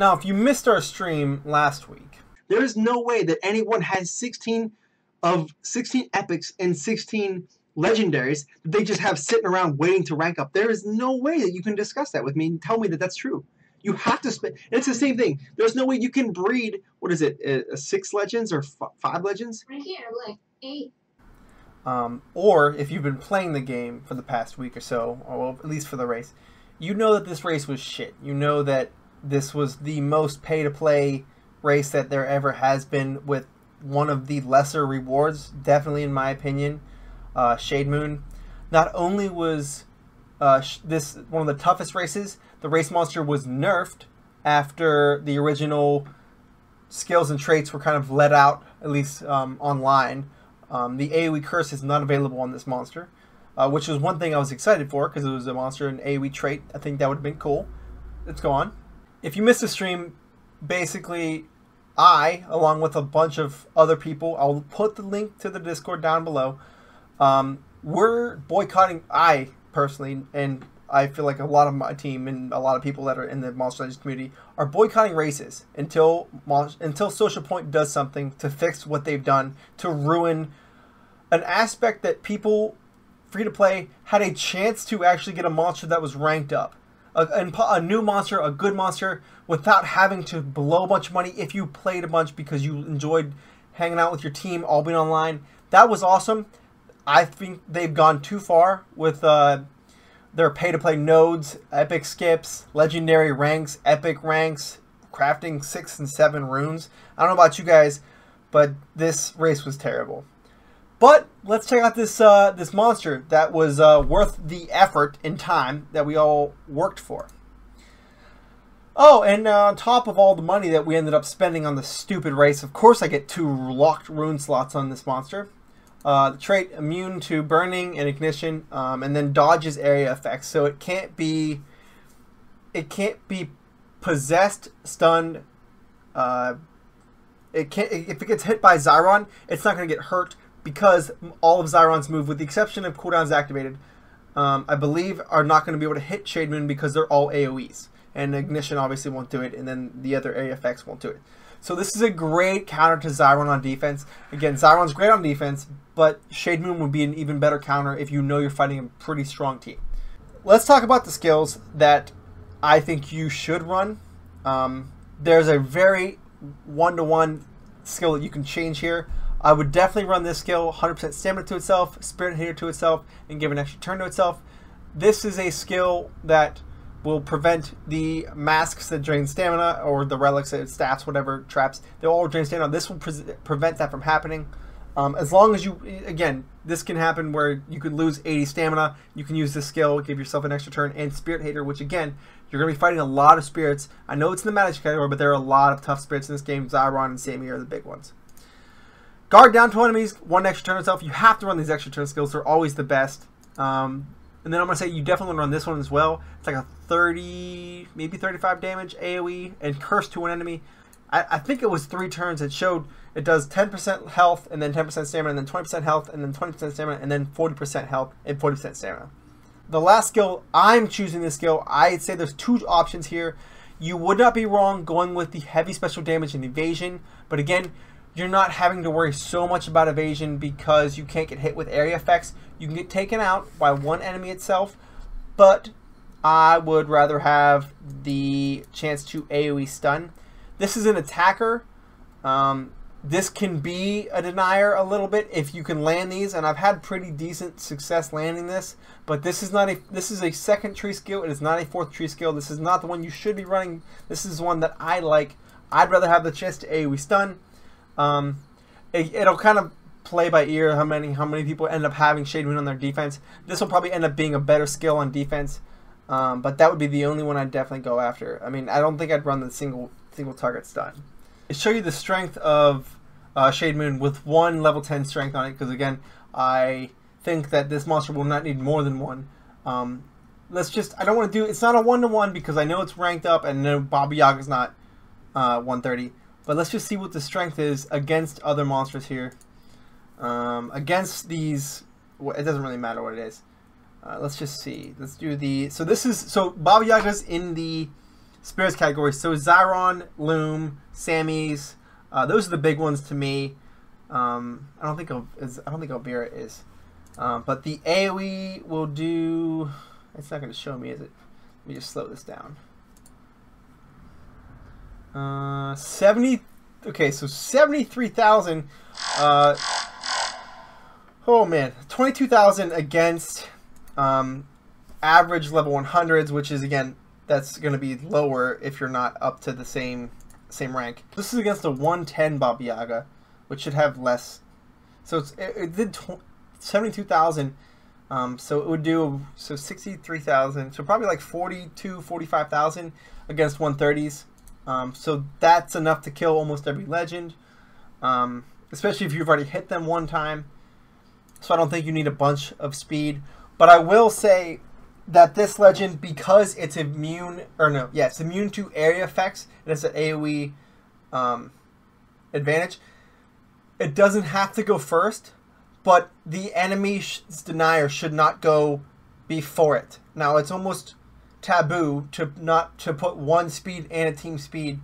Now, if you missed our stream last week, there is no way that anyone has 16 epics and 16 legendaries that they just have sitting around waiting to rank up. There is no way that you can discuss that with me and tell me that that's true. You have to spend. It's the same thing. There's no way you can breed. What is it? 6 legends or 5 legends? Right here, like 8. Or if you've been playing the game for the past week or so, or well, at least for the race, you know that this race was shit. You know that this was the most pay-to-play race that there ever has been, with one of the lesser rewards, definitely in my opinion. Shademoon. Not only was this one of the toughest races, the race monster was nerfed after the original skills and traits were kind of let out, at least online. The AoE curse is not available on this monster, which was one thing I was excited for because it was a monster and AoE trait. I think that would have been cool. It's gone. If you missed the stream, basically I, along with a bunch of other people, I'll put the link to the Discord down below. We're boycotting, I personally, and I feel like a lot of my team and a lot of people that are in the Monster Legends community are boycotting races until Social Point does something to fix what they've done to ruin an aspect that people free to play had a chance to actually get a monster that was ranked up. A new monster, a good monster, without having to blow a bunch of money if you played a bunch because you enjoyed hanging out with your team, all being online. That was awesome. I think they've gone too far with their pay-to-play nodes, epic skips, legendary ranks, epic ranks, crafting 6 and 7 runes. I don't know about you guys, but this race was terrible. But let's check out this this monster that was worth the effort and time that we all worked for. Oh, and on top of all the money that we ended up spending on the stupid race, of course I get 2 locked rune slots on this monster. The trait immune to burning and ignition, and then dodges area effects. So it can't be possessed, stunned. If it gets hit by Zyron, it's not going to get hurt because all of Zyron's move, with the exception of cooldowns activated, I believe are not going to be able to hit Shademoon because they're all AoEs. And ignition obviously won't do it, and then the other area effects won't do it. So this is a great counter to Zyron on defense. Again, Zyron's great on defense, but Shademoon would be an even better counter if you know you're fighting a pretty strong team. Let's talk about the skills that I think you should run. There's a very one-to-one skill that you can change here. I would definitely run this skill, 100% stamina to itself, spirit hitter to itself, and give an extra turn to itself. This is a skill that will prevent the masks that drain stamina, or the relics, staffs, whatever, traps. They'll all drain stamina. This will prevent that from happening. As long as you, again, this can happen where you could lose 80 stamina. You can use this skill, give yourself an extra turn, and Spirit Hater, which again, you're going to be fighting a lot of spirits. I know it's in the magic category, but there are a lot of tough spirits in this game. Zyron and Sammy are the big ones. Guard down to enemies, 1 extra turn itself. You have to run these extra turn skills. They're always the best. And then I'm going to say you definitely want to run this one as well. It's like a 30, maybe 35 damage AoE and curse to an enemy. I think it was 3 turns. It showed it does 10% health and then 10% stamina and then 20% health and then 20% stamina and then 40% health and 40% stamina. The last skill, I'm choosing this skill. I'd say there's 2 options here. You would not be wrong going with the heavy special damage and evasion, but again, you're not having to worry so much about evasion because you can't get hit with area effects. You can get taken out by one enemy itself, but I would rather have the chance to AoE stun. This is an attacker. This can be a denier a little bit if you can land these, and I've had pretty decent success landing this, but this is not a, this is a 2nd tree skill. It is not a 4th tree skill. This is not the one you should be running. This is one that I like. I'd rather have the chance to AoE stun. It'll kind of play by ear how many people end up having Shademoon on their defense. This will probably end up being a better skill on defense, but that would be the only one I'd definitely go after. I mean, I don't think I'd run the single target stun. To show you the strength of Shademoon with 1 level 10 strength on it, because again, I think that this monster will not need more than 1. Let's just, I don't want to do, it's not a 1-to-1 because I know it's ranked up and I know Baba Yaga's not 130. But let's just see what the strength is against other monsters here. Against these, it doesn't really matter what it is. Let's just see. Let's do the, so this is, so Baba Yaga's in the spirits category. So Zyron, Loom, Sammy's, those are the big ones to me. I don't think Elvira is. But the AoE will do. It's not going to show me, is it? Let me just slow this down. 70. Okay, so 73,000. Oh man, 22,000 against average level 100s, which is, again, that's going to be lower if you're not up to the same rank. This is against a 110 Baba Yaga, which should have less. So it did 72,000. So it would do 63,000. So probably like 42, 45,000 against 130s. So that's enough to kill almost every legend, especially if you've already hit them one time. So I don't think you need a bunch of speed. But I will say that this legend, because it's immune, it's immune to area effects, and it's an AoE advantage, it doesn't have to go first, but the enemy's denier should not go before it. Now, it's almost taboo to put one speed and a team speed,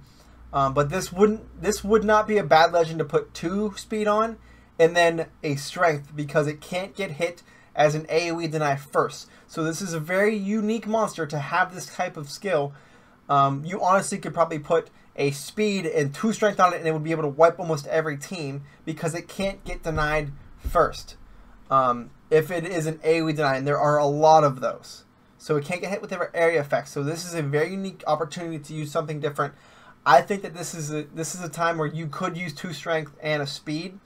but this would not be a bad legend to put 2 speed on and then a strength, because it can't get hit as an AoE deny first. So this is a very unique monster to have this type of skill. You honestly could probably put a speed and 2 strength on it, and it would be able to wipe almost every team because it can't get denied first. If it is an AoE deny, and there are a lot of those. So it can't get hit with their area effects. So this is a very unique opportunity to use something different. I think that this is a time where you could use 2 strength and a speed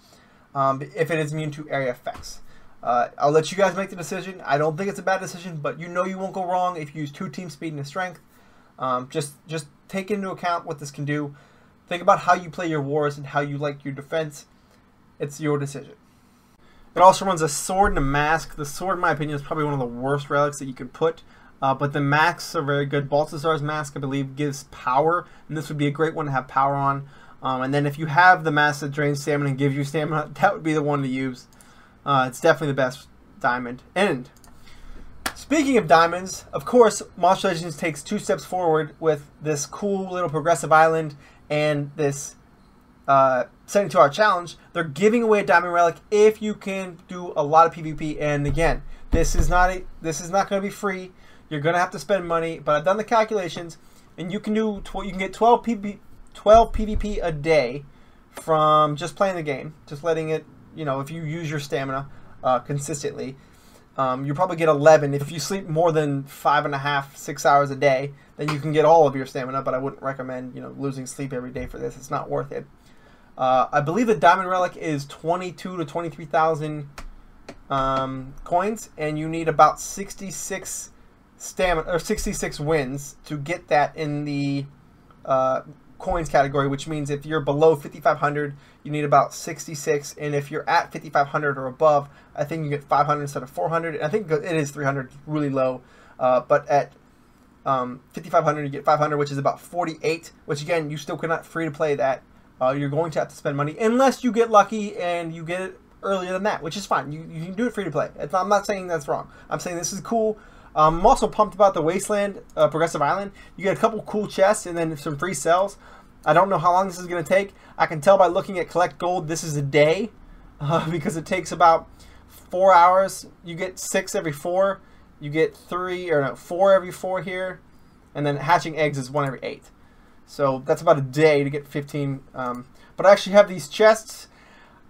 if it is immune to area effects. I'll let you guys make the decision. I don't think it's a bad decision, but you won't go wrong if you use 2 team speed and a strength. Just take into account what this can do. Think about how you play your wars and how you like your defense. It's your decision. It also runs a sword and a mask. The sword, in my opinion, is probably one of the worst relics that you could put. But the masks are very good. Balthazar's mask, I believe, gives power, and this would be a great one to have power on. And then if you have the mask that drains stamina and gives you stamina, that would be the one to use. It's definitely the best diamond. And speaking of diamonds, of course, Monster Legends takes 2 steps forward with this cool little progressive island and this 72-hour challenge. They're giving away a diamond relic if you can do a lot of PvP. And again, this is not going to be free. You're going to have to spend money. But I've done the calculations, and you can get 12 PvP a day from just playing the game, just letting it. If you use your stamina consistently, you probably get 11. If you sleep more than 5.5, 6 hours a day, then you can get all of your stamina. But I wouldn't recommend losing sleep every day for this. It's not worth it. I believe the diamond relic is 22 to 23,000 coins, and you need about 66 stamina or 66 wins to get that in the coins category, which means if you're below 5,500, you need about 66, and if you're at 5,500 or above, I think you get 500 instead of 400. I think it is 300, really low, but at 5,500 you get 500, which is about 48, which again, you still cannot free to play that. You're going to have to spend money unless you get lucky and you get it earlier than that, which is fine. You can do it free to play. I'm not saying that's wrong. I'm saying this is cool. I'm also pumped about the Wasteland Progressive Island. You get a couple cool chests and then some free cells. I don't know how long this is going to take. I can tell by looking at Collect Gold this is a day because it takes about 4 hours. You get 6 every 4. You get 4 every 4 here. And then hatching eggs is 1 every 8. So that's about a day to get 15. But I actually have these chests.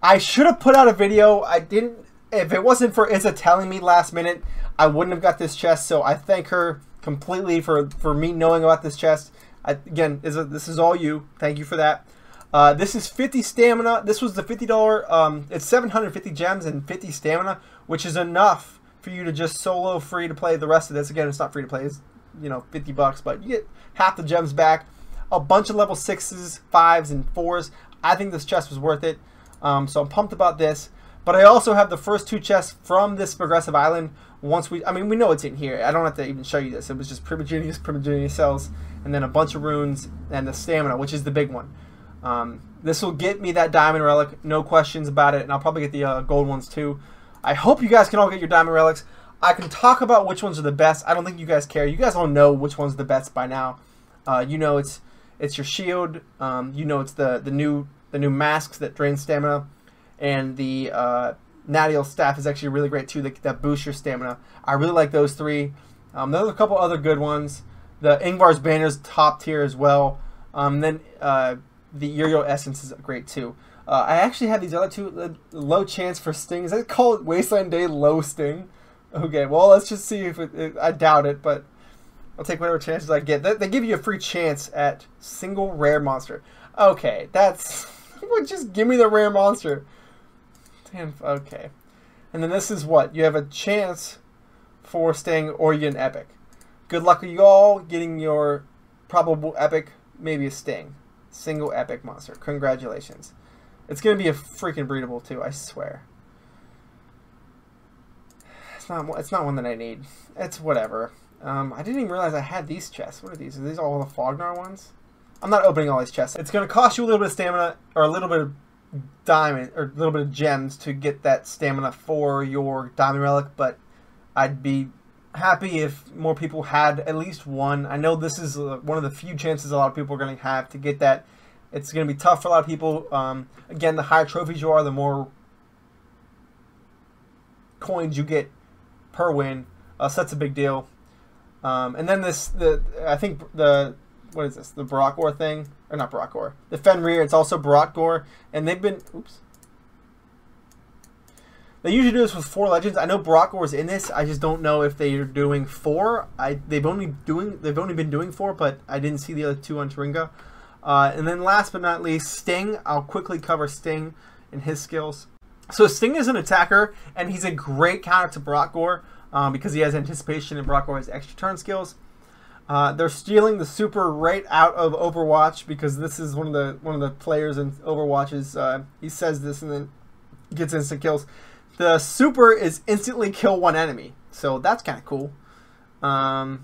I should have put out a video. I didn't. If it wasn't for Izza telling me last minute, I wouldn't have got this chest. So I thank her completely for me knowing about this chest. Again, Izza, this is all you. Thank you for that. This is 50 stamina. This was the $50. It's 750 gems and 50 stamina, which is enough for you to just solo free to play the rest of this. Again, it's not free to play. It's $50, but you get half the gems back. A bunch of level 6s, 5s, and 4s. I think this chest was worth it. So I'm pumped about this. But I also have the first 2 chests from this Progressive Island. We know it's in here. I don't have to even show you this. It was just Primigenius cells, and then a bunch of runes, and the stamina, which is the big one. This will get me that diamond relic, no questions about it, and I'll probably get the gold ones too. I hope you guys can all get your diamond relics. I can talk about which ones are the best. I don't think you guys care. You guys all know which one's the best by now. You know it's your shield. You know it's the new masks that drain stamina, and the Nadiel staff is actually really great too. That boosts your stamina. I really like those three. There's a couple other good ones. The Ingvar's banner is top tier as well. Then the Uriel essence is great too. I actually have these other two. Low chance for sting. Is that called Wasteland Day low sting? Okay, well let's just see if I doubt it, but I'll take whatever chances I get. They give you a free chance at single rare monster. Okay, that's just give me the rare monster. Damn. Okay, and then this is what you have a chance for staying or you get an epic. Good luck with you all getting your probable epic, maybe a sting. Single epic monster. Congratulations. It's going to be a freaking breedable too, I swear. It's not one that I need. It's whatever. I didn't even realize I had these chests. What are these? Are these all the Fognar ones? I'm not opening all these chests. It's going to cost you a little bit of stamina or a little bit of diamond or a little bit of gems to get that stamina for your diamond relic, but I'd be happy if more people had at least one. I know this is one of the few chances a lot of people are going to have to get that. It's going to be tough for a lot of people. Again, the higher trophies you are, the more coins you get per win. So that's a big deal. And then I think what is this? The Barakor thing, or not Barakor? The Fenrir. It's also Barakor, and they've been. Oops. They usually do this with 4 legends. I know Barakor is in this. I just don't know if they are doing 4. They've only been doing 4, but I didn't see the other 2 on Taringa. And then last but not least, Sting. I'll quickly cover Sting and his skills. So Sting is an attacker, and he's a great counter to Barakor because he has anticipation and Barakor has extra turn skills. They're stealing the super right out of Overwatch because this is one of the players in Overwatch. He says this and then gets instant kills. The super is instantly kill one enemy, so that's kind of cool. And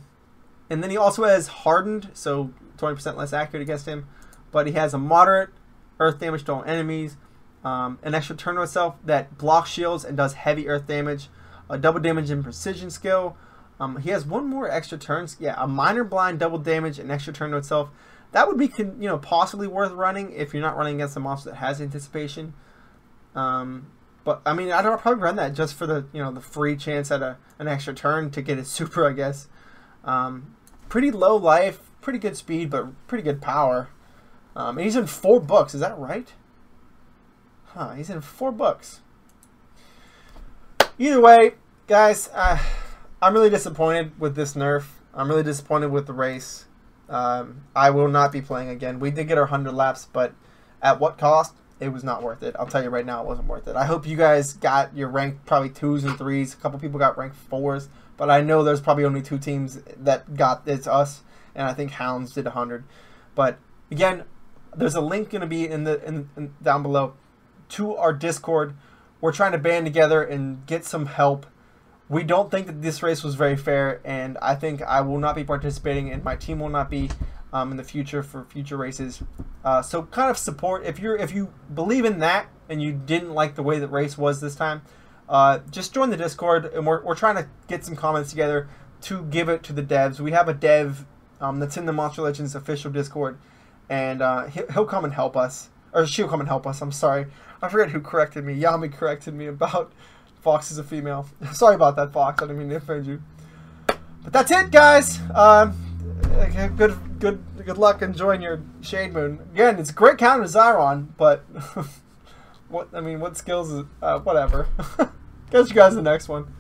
then he also has hardened, so 20% less accurate against him, but he has a moderate earth damage to all enemies, an extra turn to itself that blocks shields and does heavy earth damage, a double damage and precision skill. He has one more extra turns. Yeah, a minor blind, double damage, and extra turn to itself. That would be possibly worth running if you're not running against a monster that has anticipation. But I mean, I'd probably run that just for the the free chance at an extra turn to get it super, I guess. Pretty low life, pretty good speed, but pretty good power. And he's in 4 books. Is that right? Huh? He's in 4 books. Either way, guys, I'm really disappointed with this nerf. I'm really disappointed with the race. I will not be playing again. We did get our 100 laps, but at what cost? It was not worth it. I'll tell you right now, it wasn't worth it. I hope you guys got your rank probably 2s and 3s. A couple people got rank 4s, but I know there's probably only 2 teams that got it's us, and I think Hounds did 100. But again, there's a link going to be in down below to our Discord. We're trying to band together and get some help. We don't think that this race was very fair, and I think I will not be participating, and my team will not be in the future for future races. So kind of support if you believe in that and you didn't like the way the race was this time. Just join the Discord, and we're trying to get some comments together to give it to the devs. We have a dev that's in the Monster Legends official Discord, and he'll come and help us, or she'll come and help us. I'm sorry, I forget who corrected me. Yami corrected me about Fox is a female. Sorry about that, Fox. I didn't mean to offend you. But that's it, guys. Good luck enjoying your Shademoon. Again, it's a great counter to Zyron, but what skills is whatever. Catch you guys in the next one.